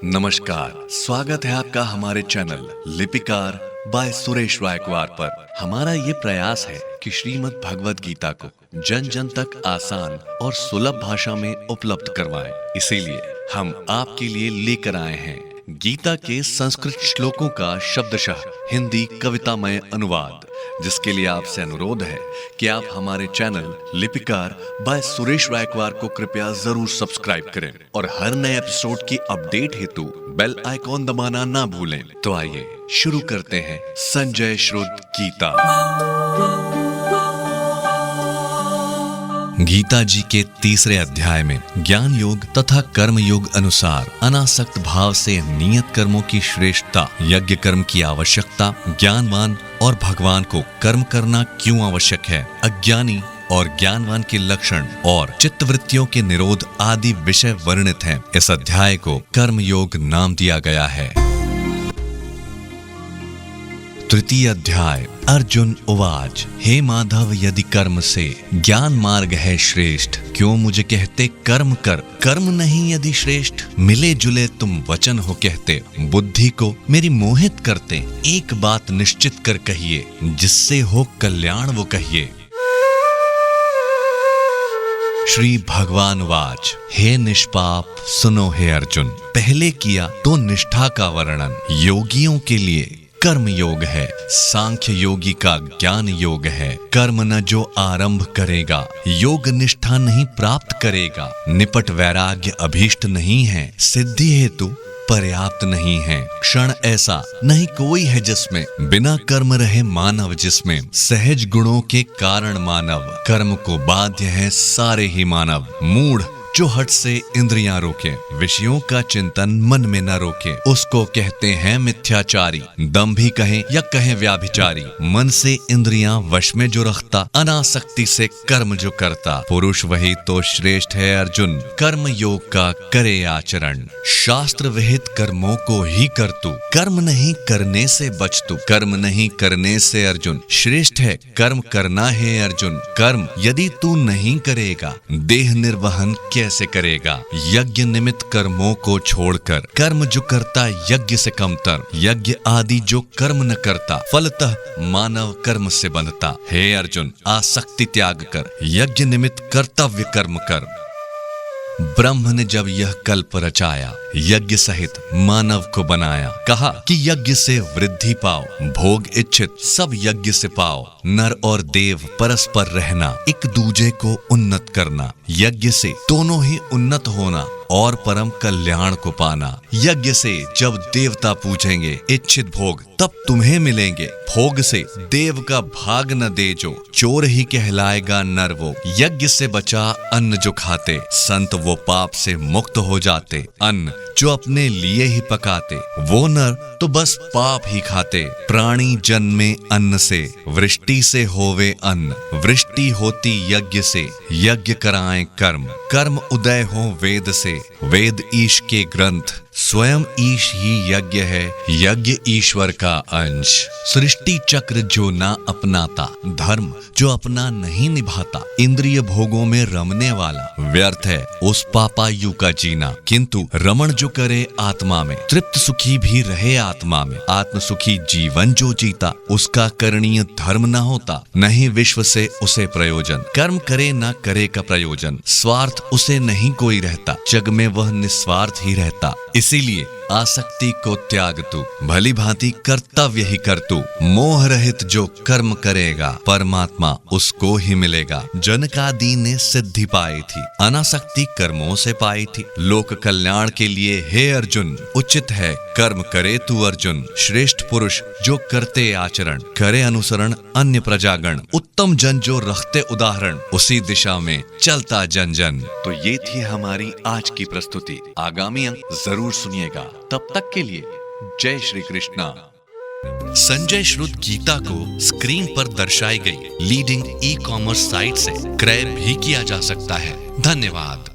नमस्कार, स्वागत है आपका हमारे चैनल लिपिकार बाय सुरेश वायकवार पर। हमारा ये प्रयास है कि श्रीमद् भगवद गीता को जन जन तक आसान और सुलभ भाषा में उपलब्ध करवाएं। इसीलिए हम आपके लिए लेकर आए हैं गीता के संस्कृत श्लोकों का शब्दशः हिंदी कवितामय अनुवाद, जिसके लिए आपसे अनुरोध है कि आप हमारे चैनल लिपिकार बाय सुरेश वायकवार को कृपया जरूर सब्सक्राइब करें और हर नए एपिसोड की अपडेट हेतु बेल आइकॉन दबाना ना भूलें। तो आइए शुरू करते हैं संजय श्रुत गीता। गीता जी के तीसरे अध्याय में ज्ञान योग तथा कर्म योग अनुसार अनासक्त भाव से नियत कर्मों की श्रेष्ठता, यज्ञ कर्म की आवश्यकता, ज्ञानवान और भगवान को कर्म करना क्यों आवश्यक है, अज्ञानी और ज्ञानवान के लक्षण और चित्तवृत्तियों के निरोध आदि विषय वर्णित हैं। इस अध्याय को कर्म योग नाम दिया गया है। तृतीय अध्याय। अर्जुन उवाच, हे माधव, यदि कर्म से ज्ञान मार्ग है श्रेष्ठ, क्यों मुझे कहते कर्म कर। कर्म नहीं यदि श्रेष्ठ, मिले जुले तुम वचन हो कहते। बुद्धि को मेरी मोहित करते, एक बात निश्चित कर कहिए, जिससे हो कल्याण वो कहिए। श्री भगवान वाच, हे निष्पाप सुनो हे अर्जुन, पहले किया तो निष्ठा का वर्णन। योगियों के लिए कर्म योग है, सांख्य योगी का ज्ञान योग है। कर्म न जो आरंभ करेगा, योग निष्ठा नहीं प्राप्त करेगा। निपट वैराग्य अभीष्ट नहीं है, सिद्धि हेतु पर्याप्त नहीं है। क्षण ऐसा नहीं कोई है जिसमें बिना कर्म रहे मानव, जिसमें सहज गुणों के कारण मानव कर्म को बाध्य है सारे ही मानव। मूढ़ जो हठ से इंद्रियां रोके, विषयों का चिंतन मन में न रोके, उसको कहते हैं मिथ्याचारी। दंभी कहें या कहें व्याभिचारी, मन से इंद्रियां वश में जो रखता, अनासक्ति से कर्म जो करता, पुरुष वही तो श्रेष्ठ है अर्जुन। कर्म योग का करे आचरण, शास्त्र विहित कर्मों को ही कर तू। कर्म नहीं करने से बच तू, कर्म नहीं करने से अर्जुन श्रेष्ठ है कर्म करना है अर्जुन। कर्म यदि तू नहीं करेगा, देह निर्वहन कैसे करेगा। यज्ञ निमित्त कर्मों को छोड़कर कर्म जो करता यज्ञ से कमतर। यज्ञ आदि जो कर्म न करता, फलतः मानव कर्म से बंधता। हे अर्जुन, आसक्ति त्याग कर, यज्ञ निमित्त कर्तव्य कर्म कर। ब्रह्म ने जब यह कल्प रचाया, यज्ञ सहित मानव को बनाया। कहा कि यज्ञ से वृद्धि पाओ, भोग इच्छित सब यज्ञ से पाओ। नर और देव परस्पर रहना, एक दूजे को उन्नत करना। यज्ञ से दोनों ही उन्नत होना और परम कल्याण को पाना। यज्ञ से जब देवता पूछेंगे इच्छित भोग, तब तुम्हें मिलेंगे। भोग से देव का भाग न दे जो, चोर ही कहलाएगा नर वो। यज्ञ से बचा अन्न जो खाते, संत वो पाप से मुक्त हो जाते। अन्न जो अपने लिए ही पकाते, वो नर तो बस पाप ही खाते। प्राणी जन्मे अन्न से, वृष्टि से होवे अन्न। वृष्टि होती यज्ञ से, यज्ञ कराएं कर्म। कर्म उदय हो वेद से, वेद ईश के ग्रंथ। स्वयं ईश ही यज्ञ है, यज्ञ ईश्वर का अंश। सृष्टि चक्र जो ना अपनाता, धर्म जो अपना नहीं निभाता, इंद्रिय भोगों में रमने वाला, व्यर्थ है उस पापायु का जीना। किंतु रमण जो करे आत्मा में, तृप्त सुखी भी रहे आत्मा में। आत्म सुखी जीवन जो जीता, उसका करणीय धर्म न होता, नहीं विश्व से उसे प्रयोजन। कर्म करे न करे का प्रयोजन, स्वार्थ उसे नहीं कोई रहता, जग में वह निस्वार्थ ही रहता। इसीलिए आसक्ति को त्याग तू, भली भांति कर्तव्य ही कर तू। मोह रहित जो कर्म करेगा, परमात्मा उसको ही मिलेगा। जनकादि ने सिद्धि पाई थी, अनासक्ति कर्मों से पाई थी। लोक कल्याण के लिए हे अर्जुन उचित है कर्म करे तू अर्जुन। श्रेष्ठ पुरुष जो करते आचरण, करे अनुसरण अन्य प्रजागण। उत्तम जन जो रखते उदाहरण, उसी दिशा में चलता जन जन। तो ये थी हमारी आज की प्रस्तुति। आगामी अंक जरूर सुनिएगा। तब तक के लिए जय श्री कृष्णा। संजय श्रुत गीता को स्क्रीन पर दर्शाई गई लीडिंग ई कॉमर्स साइट से क्रय भी किया जा सकता है। धन्यवाद।